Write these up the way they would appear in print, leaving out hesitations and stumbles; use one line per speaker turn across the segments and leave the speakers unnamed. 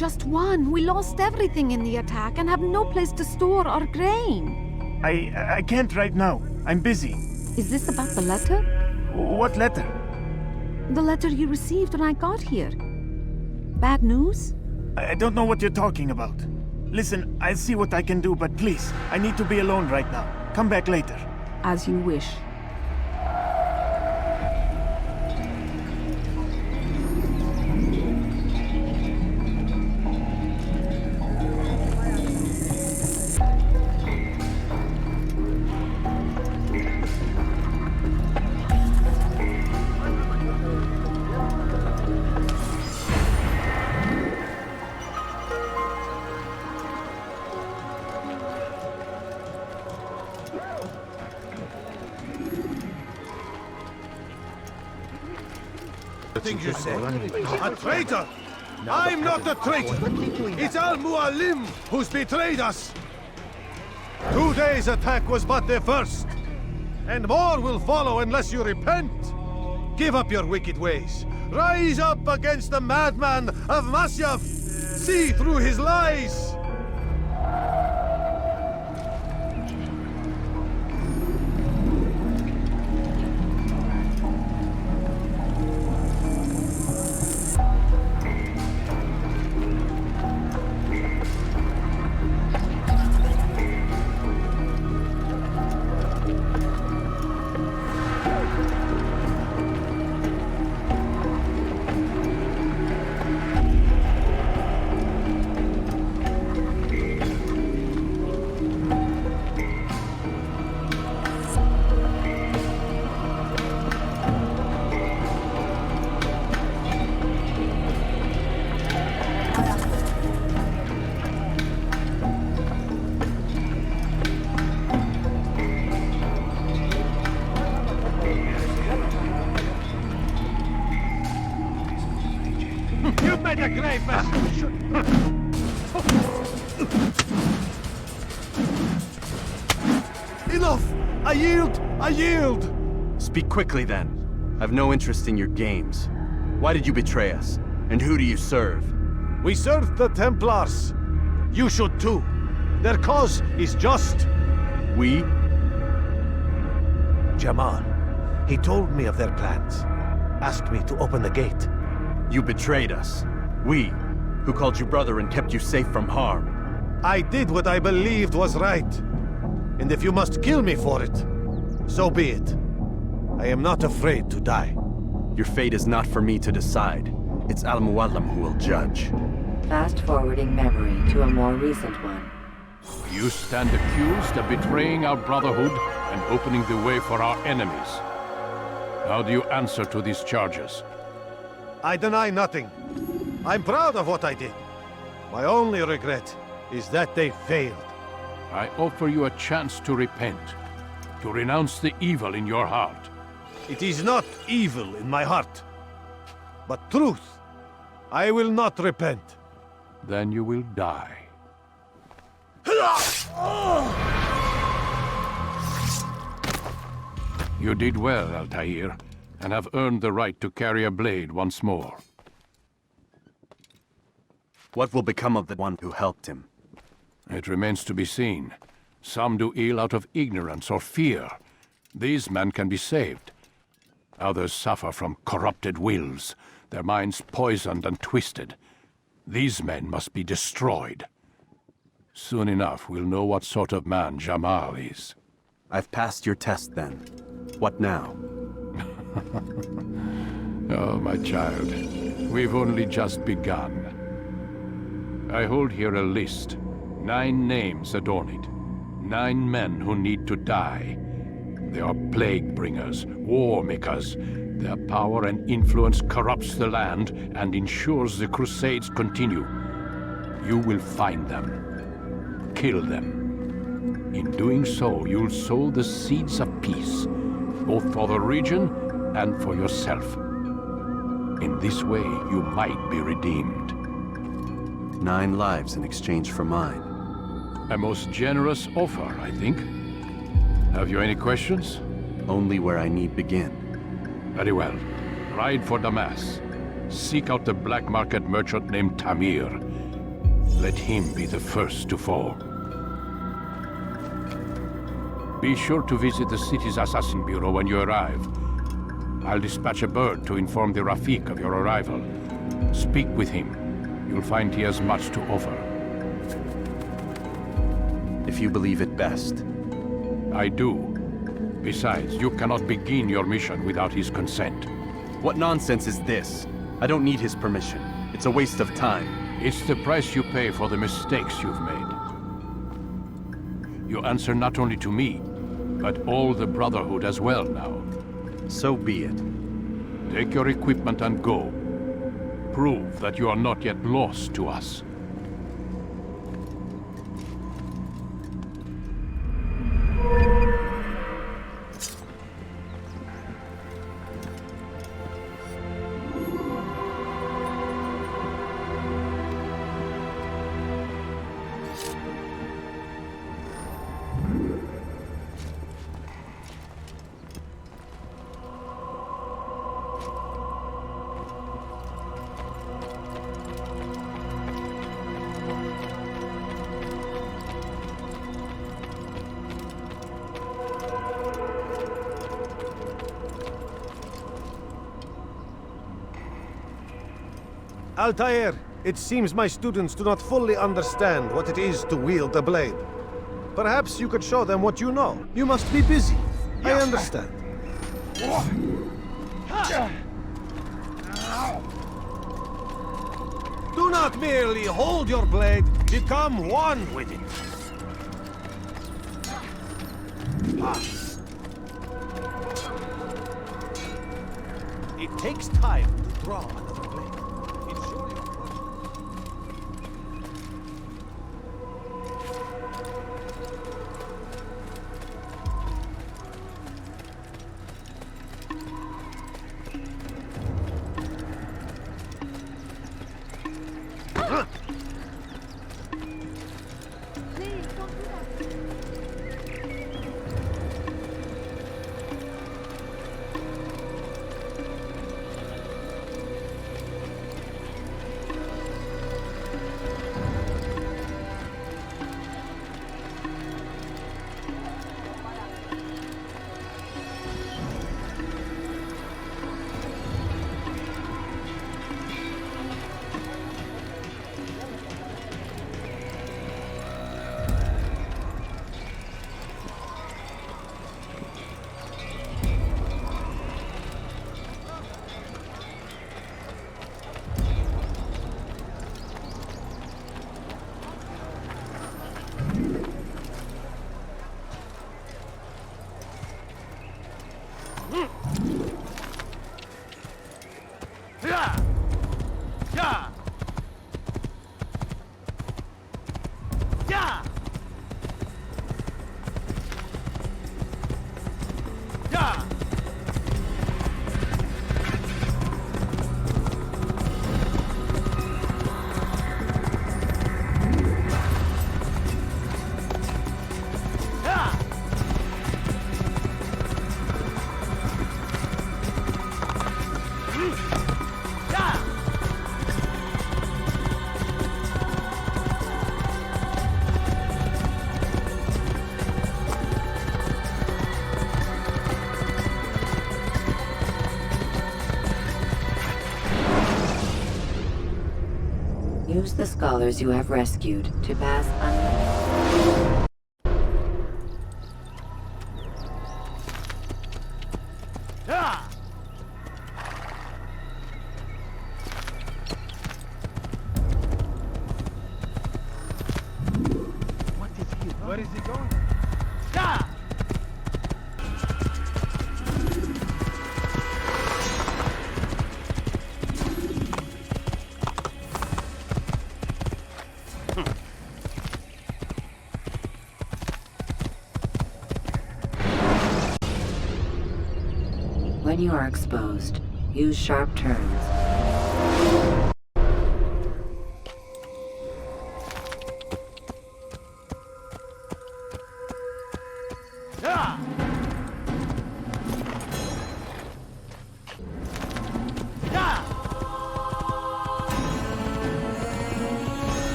just one. We lost everything in the attack and have no place to store our grain.
I can't right now. I'm busy.
Is this about the letter?
What letter?
The letter you received when I got here. Bad news?
I don't know what you're talking about. Listen, I'll see what I can do, but please, I need to be alone right now. Come back later.
As you wish.
Things you say. A traitor! I'm not a traitor! It's Al-Mualim who's betrayed us! Today's attack was but the first, and more will follow unless you repent. Give up your wicked ways. Rise up against the madman of Masyaf. See through his lies. You've made a grave mess! Enough! I yield! I yield!
Speak quickly, then. I've no interest in your games. Why did you betray us? And who do you serve?
We serve the Templars. You should too. Their cause is just.
We?
Jamal. He told me of their plans. Asked me to open the gate.
You betrayed us. We, who called you brother and kept you safe from harm.
I did what I believed was right. And if you must kill me for it, so be it. I am not afraid to die.
Your fate is not for me to decide. It's Al-Mualim who will judge.
Fast-forwarding memory to a more recent one.
You stand accused of betraying our Brotherhood and opening the way for our enemies. How do you answer to these charges?
I deny nothing. I'm proud of what I did. My only regret is that they failed.
I offer you a chance to repent, to renounce the evil in your heart.
It is not evil in my heart, but truth. I will not repent.
Then you will die. You did well, Altair, and have earned the right to carry a blade once more.
What will become of the one who helped him?
It remains to be seen. Some do ill out of ignorance or fear. These men can be saved. Others suffer from corrupted wills, their minds poisoned and twisted. These men must be destroyed. Soon enough, we'll know what sort of man Jamal is.
I've passed your test, then. What now?
Oh, my child. We've only just begun. I hold here a list. 9 names adorn it. 9 men who need to die. They are plague bringers, war makers. Their power and influence corrupts the land and ensures the crusades continue. You will find them. Kill them. In doing so, you'll sow the seeds of peace, both for the region and for yourself. In this way, you might be redeemed.
9 lives in exchange for mine.
A most generous offer, I think. Have you any questions?
Only where I need begin.
Very well. Ride for Damas. Seek out the black market merchant named Tamir. let him be the first to fall. Be sure to visit the city's Assassin Bureau when you arrive. I'll dispatch a bird to inform the Rafik of your arrival. Speak with him. You'll find he has much to offer.
If you believe it best.
I do. Besides, you cannot begin your mission without his consent.
What nonsense is this? I don't need his permission. It's a waste of time.
It's the price you pay for the mistakes you've made. You answer not only to me, but all the Brotherhood as well now.
So be it.
Take your equipment and go. Prove that you are not yet lost to us.
Altair, it seems my students do not fully understand what it is to wield a blade. Perhaps you could show them what you know. You must be busy. I understand. Do not merely hold your blade, become one with it. It takes time to draw another blade. Ensure your
Please, don't do that.
Use the scholars you have rescued to pass unnoticed.
Where is he going?
When you are exposed, use sharp turns.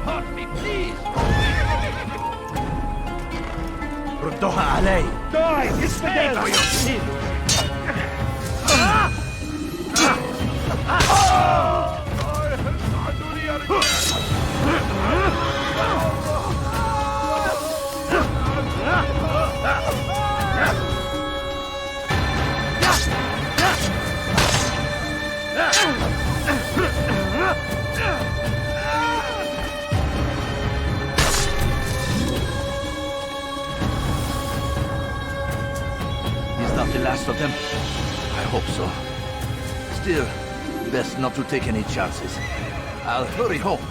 hurt me, please!
ردوها علي.
Die! Stay for your sins!
Is that the last of them?
I hope so. Still, best not to take any chances. I'll hurry home.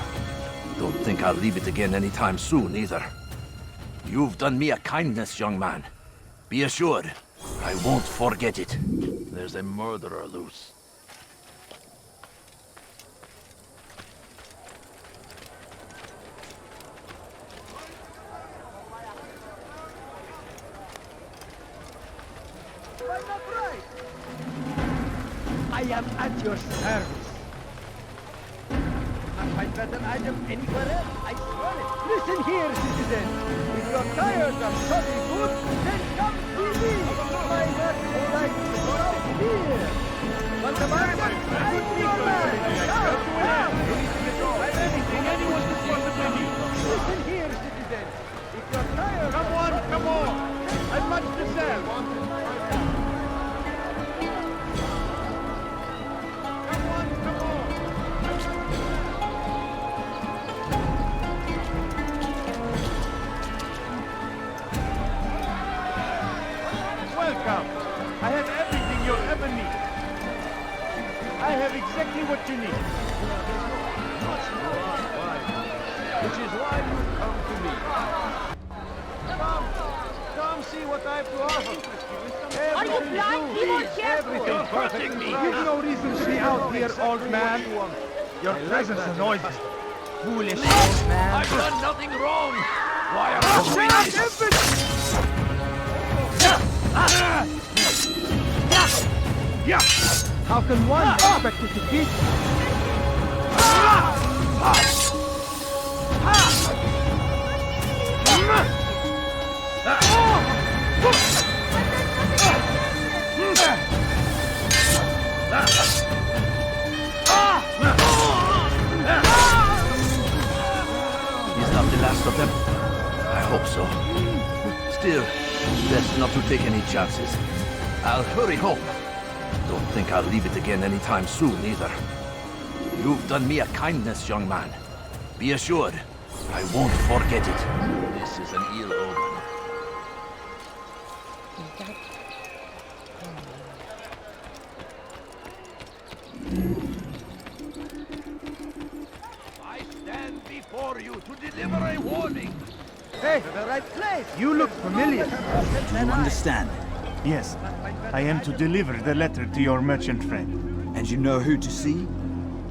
Don't think I'll leave it again anytime soon, either. You've done me a kindness, young man. Be assured, I won't forget it. There's a murderer loose.
I am at your service. Not find better item anywhere else, I swear it. Listen here, citizen. If you're tired of shopping good, then come see me. My heart is like out here. But the market, I'm your man. Come.
Anything anyone can possibly need.
Listen here, citizen. If you're tired
Come on! I've much to sell.
Welcome. I have everything you'll ever need. I have exactly what you need. Which is why you come to me. Come see what I have to offer.
Are you blind? Be more careful!
Everything perfect. You've no reason to be out here, old man. Your presence annoys me. Foolish old man.
I've done nothing wrong. Why are you doing this?
How can one expect you to beat
Is that the last of them? I hope so. Still, best not to take any chances. I'll hurry home. Don't think I'll leave it again anytime soon, either. You've done me a kindness, young man. Be assured, I won't forget it. This is an ill omen. I stand before you to deliver a warning.
Hey, the right place. You look familiar.
Do you understand?
Yes, I am to deliver the letter to your merchant friend.
And you know who to see?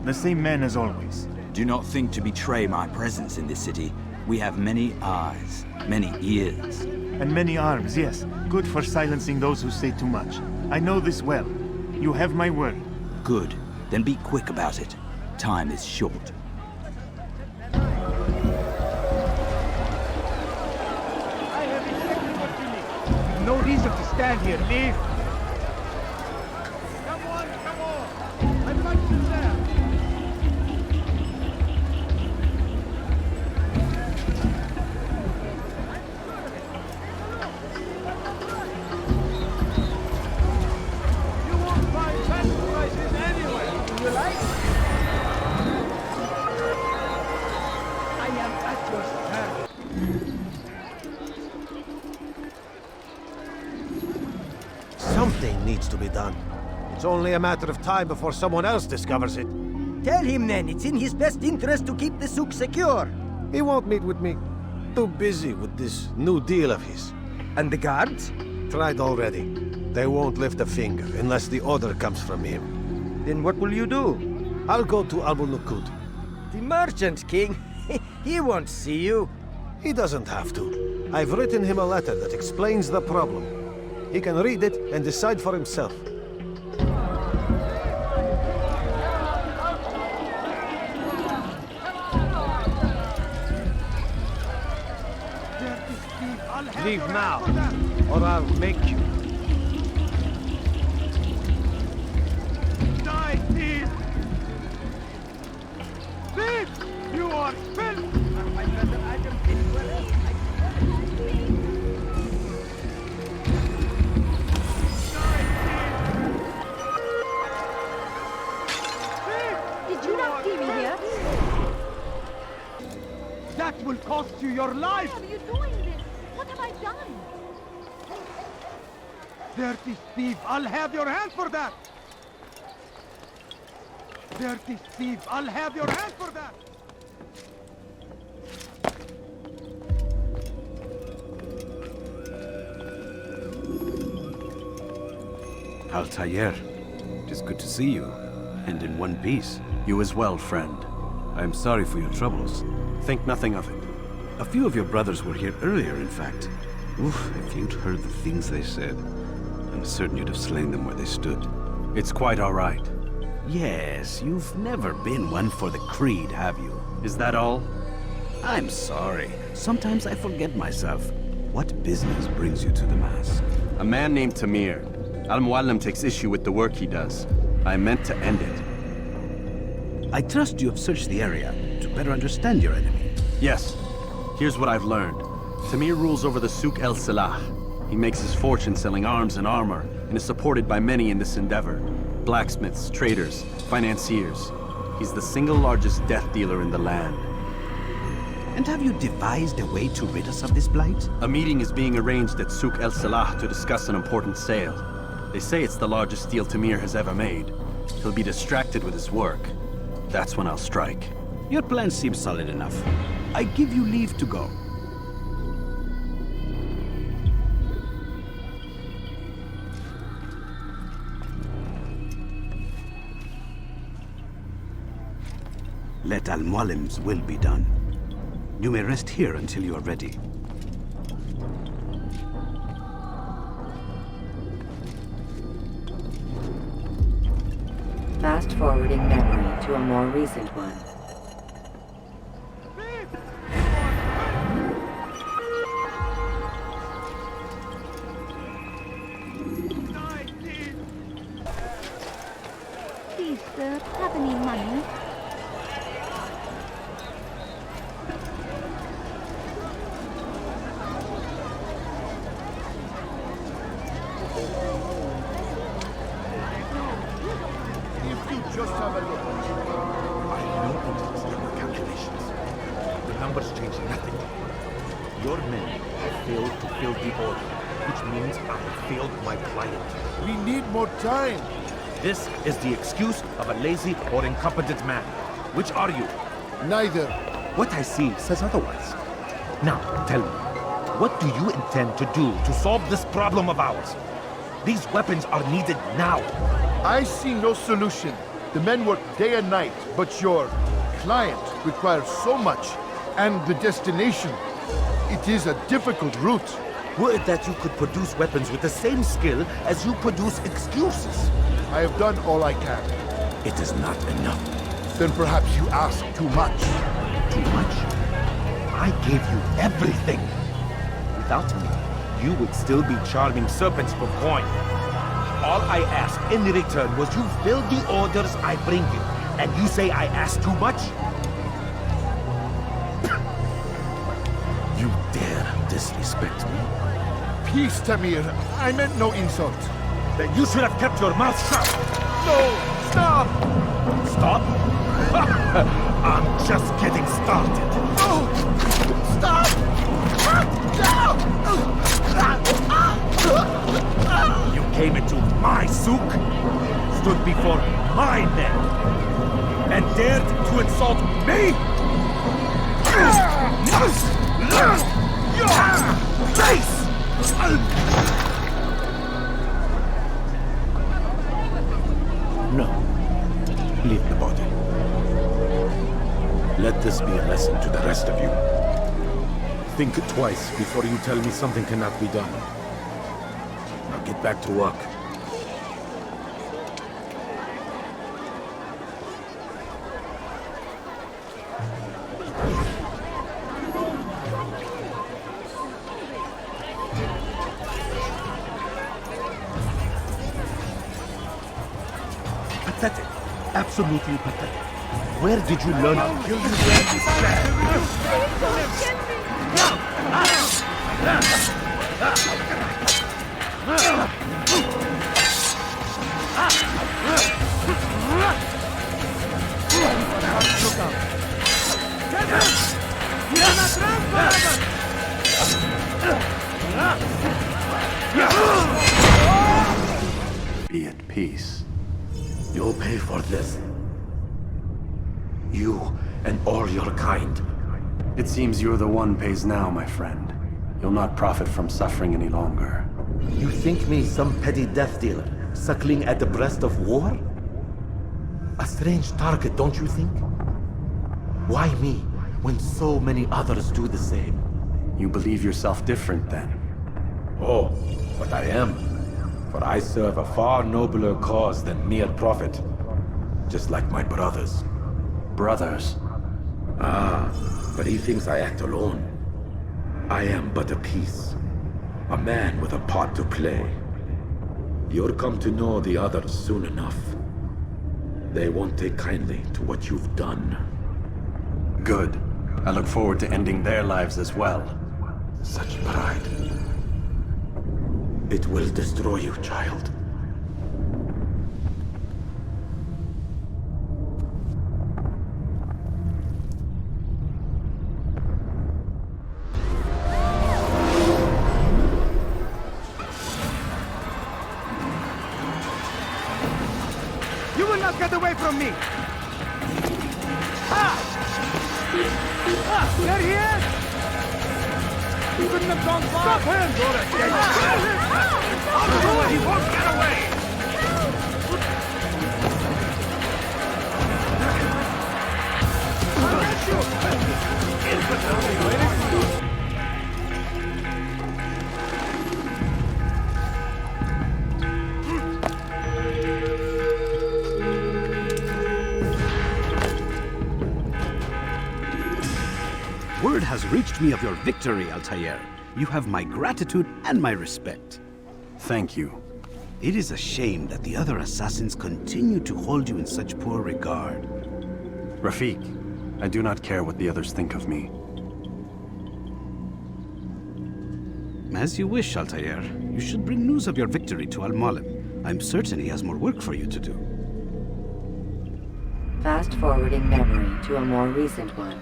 The same man as always.
Do not think to betray my presence in this city. We have many eyes, many ears.
And many arms, yes. Good for silencing those who say too much. I know this well. You have my word.
Good. Then be quick about it. Time is short.
No reason to stand here. Leave.
Come on! I'd like to sell. You won't find better prices anywhere.
You like? I am at your service.
Something needs to be done. It's only a matter of time before someone else discovers it.
Tell him then, it's in his best interest to keep the souk secure.
He won't meet with me. Too busy with this new deal of his.
And the guards?
Tried already. They won't lift a finger unless the order comes from him.
Then what will you do?
I'll go to Abu Nukud.
The merchant king? He won't see you.
He doesn't have to. I've written him a letter that explains the problem. He can read it and decide for himself.
Leave now, or I'll make you. Die, thief! Thief! You are filth! My better item anywhere else.
Did you not see me here?
That will cost you your life!
Why are you doing this? What have I done?
Dirty thief, I'll have your hand for that! Dirty thief, I'll have your hand for that!
Altair, it is good to see you, and in one piece.
You as well, friend.
I'm sorry for your troubles.
Think nothing of it.
A few of your brothers were here earlier, in fact. Oof, if you'd heard the things they said, I'm certain you'd have slain them where they stood.
It's quite all right.
Yes, you've never been one for the creed, have you?
Is that all?
I'm sorry. Sometimes I forget myself. What business brings you to the Mass?
A man named Tamir. Al-Muallim takes issue with the work he does. I meant to end it.
I trust you have searched the area to better understand your enemy.
Yes. Here's what I've learned. Tamir rules over the Souk El Salah. He makes his fortune selling arms and armor, and is supported by many in this endeavor. Blacksmiths, traders, financiers. He's the single largest death dealer in the land.
And have you devised a way to rid us of this blight?
A meeting is being arranged at Souk El Salah to discuss an important sale. They say it's the largest deal Tamir has ever made. He'll be distracted with his work. That's when I'll strike.
Your plan seems solid enough. I give you leave to go. Let Al-Muallim's will be done. You may rest here until you are ready.
Fast-forwarding memory to a more recent one.
Please, sir, have any money?
Just have a look. I know it is your calculations. The numbers change nothing. Your men have failed to fill the order, which means I have failed my client.
We need more time.
This is the excuse of a lazy or incompetent man. Which are you?
Neither.
What I see says otherwise. Now, tell me, what do you intend to do to solve this problem of ours? These weapons are needed now.
I see no solution. The men work day and night, but your client requires so much, and the destination. It is a difficult route.
Would that you could produce weapons with the same skill as you produce excuses.
I have done all I can.
It is not enough.
Then perhaps you ask too much.
Too much? I gave you everything. Without me, you would still be charming serpents for coin. All I ask in return was you fill the orders I bring you. And you say I ask too much? You dare disrespect me?
Peace, Tamir. I meant no insult.
Then you should have kept your mouth shut.
No! Stop!
Stop? I'm just getting started.
No! Stop!
You came into my souk, stood before my men, and dared to insult me? You must learn your place! No. Leave the body. Let this be a lesson to the rest of you. Think twice before you tell me something cannot be done. Now get back to work. absolutely pathetic. Where did you learn to kill these
Be at peace.
You'll pay for this. You and all your kind.
It seems you're the one pays now, my friend. You'll not profit from suffering any longer.
You think me some petty death dealer, suckling at the breast of war? A strange target, don't you think? Why me, when so many others do the same?
You believe yourself different, then?
Oh, but I am. For I serve a far nobler cause than mere profit. Just like my brothers.
Brothers?
Ah, but he thinks I act alone. I am but a piece. A man with a part to play. You'll come to know the others soon enough. They won't take kindly to what you've done.
Good. I look forward to ending their lives as well.
Such pride. It will destroy you, child.
You will not get away from me! Ah! Ah! There he is! You couldn't have gone far! Stop him!
He won't get away!
Word has reached me of your victory, Altair. You have my gratitude and my respect.
Thank you.
It is a shame that the other assassins continue to hold you in such poor regard.
Rafik, I do not care what the others think of me.
As you wish, Altair. You should bring news of your victory to Al-Malim. I'm certain he has more work for you to do.
Fast-forwarding memory to a more recent one.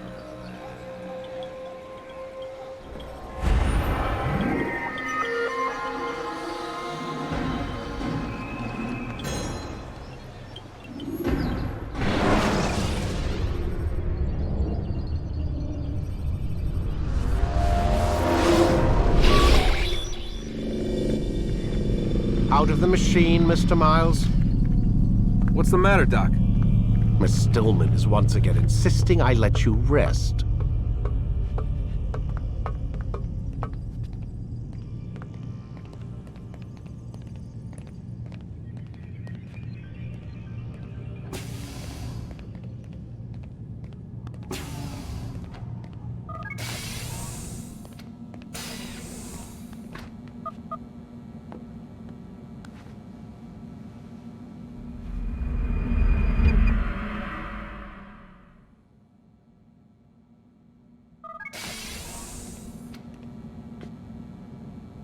Out of the machine, Mr. Miles.
What's the matter, Doc?
Miss Stillman is once again insisting I let you rest.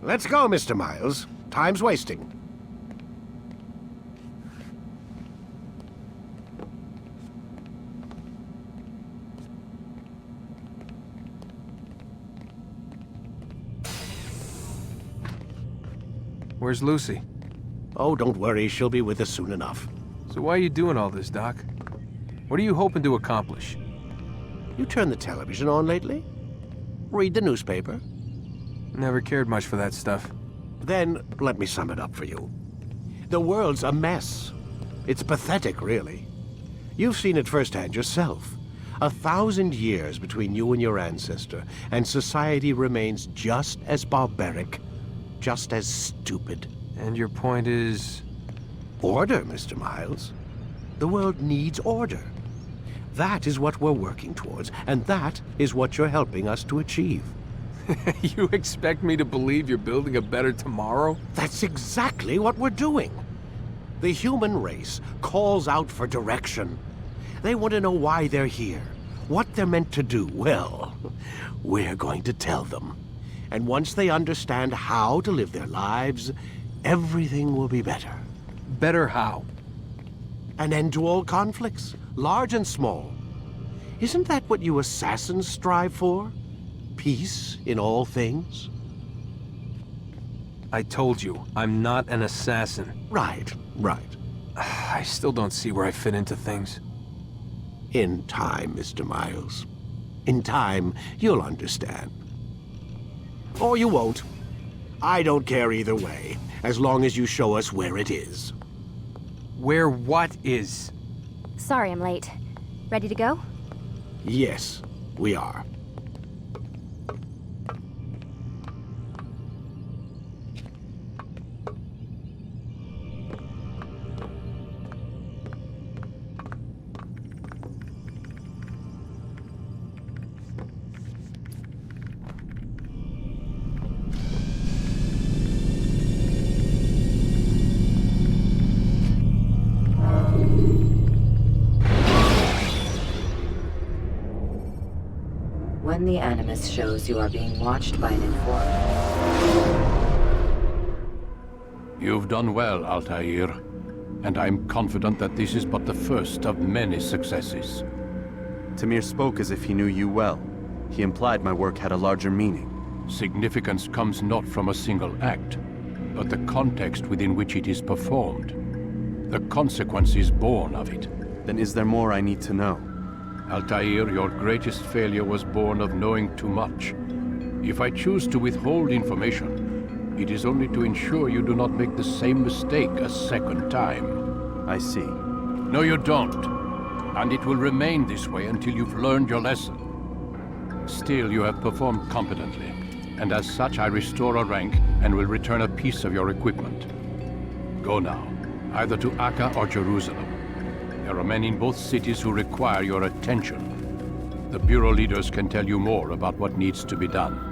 Let's go, Mr. Miles. Time's wasting.
Where's Lucy?
Oh, don't worry. She'll be with us soon enough.
So why are you doing all this, Doc? What are you hoping to accomplish?
You turned the television on lately? Read the newspaper?
Never cared much for that stuff.
Then, let me sum it up for you. The world's a mess. It's pathetic, really. You've seen it firsthand yourself. 1,000 years between you and your ancestor, and society remains just as barbaric, just as stupid.
And your point is?
Order, Mr. Miles. The world needs order. That is what we're working towards, and that is what you're helping us to achieve.
You expect me to believe you're building a better tomorrow?
That's exactly what we're doing. The human race calls out for direction. They want to know why they're here, what they're meant to do. Well, we're going to tell them. And once they understand how to live their lives, everything will be better.
Better how?
An end to all conflicts, large and small. Isn't that what you assassins strive for? Peace in all things?
I told you, I'm not an assassin.
Right.
I still don't see where I fit into things.
In time, Mr. Miles. In time, you'll understand. Or you won't. I don't care either way, as long as you show us where it is.
Where what is?
Sorry I'm late. Ready to go?
Yes, we are.
When the Animus shows you are being watched by an informant.
You've done well, Altair. And I'm confident that this is but the first of many successes.
Tamir spoke as if he knew you well. He implied my work had a larger meaning.
Significance comes not from a single act, but the context within which it is performed. The consequences born of it.
Then is there more I need to know?
Altair, your greatest failure was born of knowing too much. If I choose to withhold information, it is only to ensure you do not make the same mistake a second time.
I see.
No, you don't. And it will remain this way until you've learned your lesson. Still, you have performed competently, and as such I restore a rank and will return a piece of your equipment. Go now, either to Akka or Jerusalem. There are men in both cities who require your attention. The Bureau leaders can tell you more about what needs to be done.